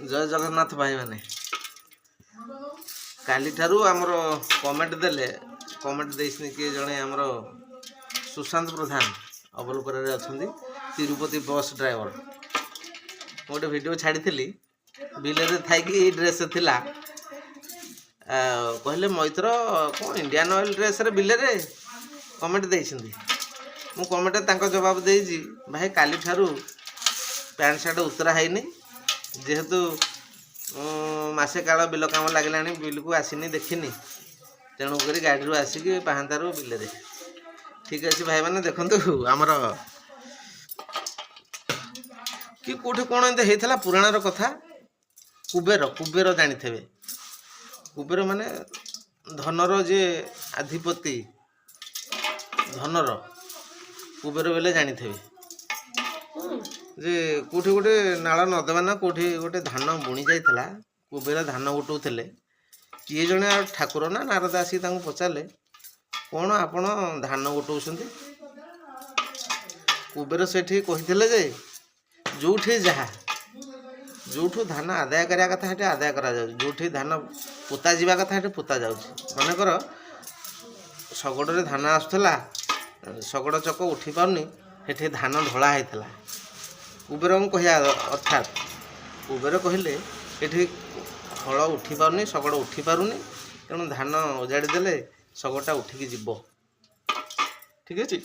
जय जगन्नाथ भाई माने काली ठारू आमर कमेंट देले कमेंट देइसनी कि जणे आमर सुशांत प्रधान अवलुकर अच्छा तिरुपति बस ड्राइवर गोटे वीडियो छाड़ी बिल थी ड्रेस थिला कहले मैत्र कौन इंडियन ऑयल ड्रेस रे बिल रे कमेंट देइछंदी मु कमेंट तांको जवाब देइजी भाई काली ठारू पैंट शर्ट उतरा है जेहेतु मसे काल बिल कम लगे बिल को आसनी देखनी तेणुक गाड़ी आसिक पाहांतारू बिल रे ठीक अच्छे भाई मैंने देखु आमर कि कौटे कौन एमती होता पुराणर कथा कुबेर कुबेर जानी थे कुबेर माने धनर जे आधिपति धनर कुबेर बेले जानी थे जे कोठी गोटे नाल नदमा ना कोठी गोटे धान बुणी जाइला कुबेर धान उठाऊले किए जड़े ठाकुर ना नारद आसिक पचारे कौन आपण धान उठाऊँ कुबेर से कही जे जो जहा जो धान आदाय करा कथा हेटे आदाय करा जो धान पोता जावा कथा हेटे पोता जाऊँगी मनकर शगड़े धान आसूला शगड़ चक उठी पारनी हेटे धान ढला होता कुबेर कह अर्थात कुबेर कहले ये हल उठी पारनी शगड़ उठी पारुनी तेणु धान उजाड़ी देले शगड़टा उठिकी जीव ठीक अच्छे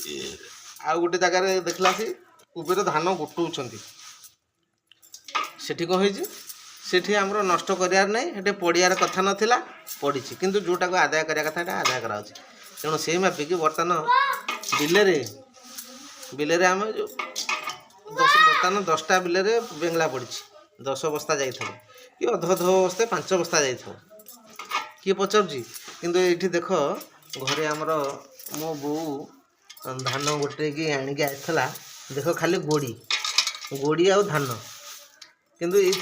आउ गोटे जगार देखला सी कुबेर धान गुटौं सेठी कौन होती आमर नष्ट करार नहीं हेटे पड़ियार कथा नाला पड़ी किंतु जोटा को आदाय करा कथा आदाय करा तेणु से मापिकी बर्तमान बिल आम जो बर्तमान 10टा बिल बेंगला पड़ी 10 बस्ता जाइए कि अध बस्ते 5 बस्ता जाइए किए पचारुची किंतु ये देख घरे आमर मो बो धान गोटे की आणिक आसला देख खाली गोड़ी गोड़ी आ धान किंतु ये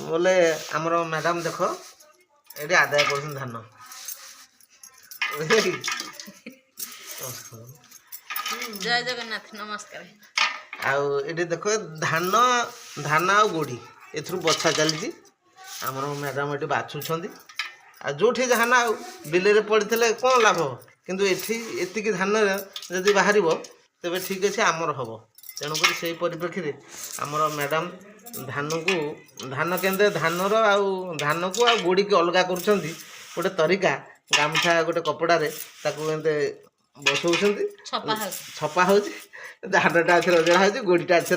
बोले आमर मैडम देख ये आदाय कर धान जय जगन्नाथ नमस्कार आउ ये देख धान धान आ गोड़ी ए बछा चली आमर मैडम ये बाछुंट आ जो जहाँ ना बिल पड़े कौन लाभ किंतु एति धान जदि बाहर तेरे ठीक अच्छे आमर हम तेणुक से परिप्रेक्षी आमर मैडम धान को धान के धानर धान को गोड़ी की अलग कर गोटे तरीका गामछा गोटे कपड़े बसौं छपा हो धानटा अच्छे रजड़ा हो गोड़ीटा अच्छे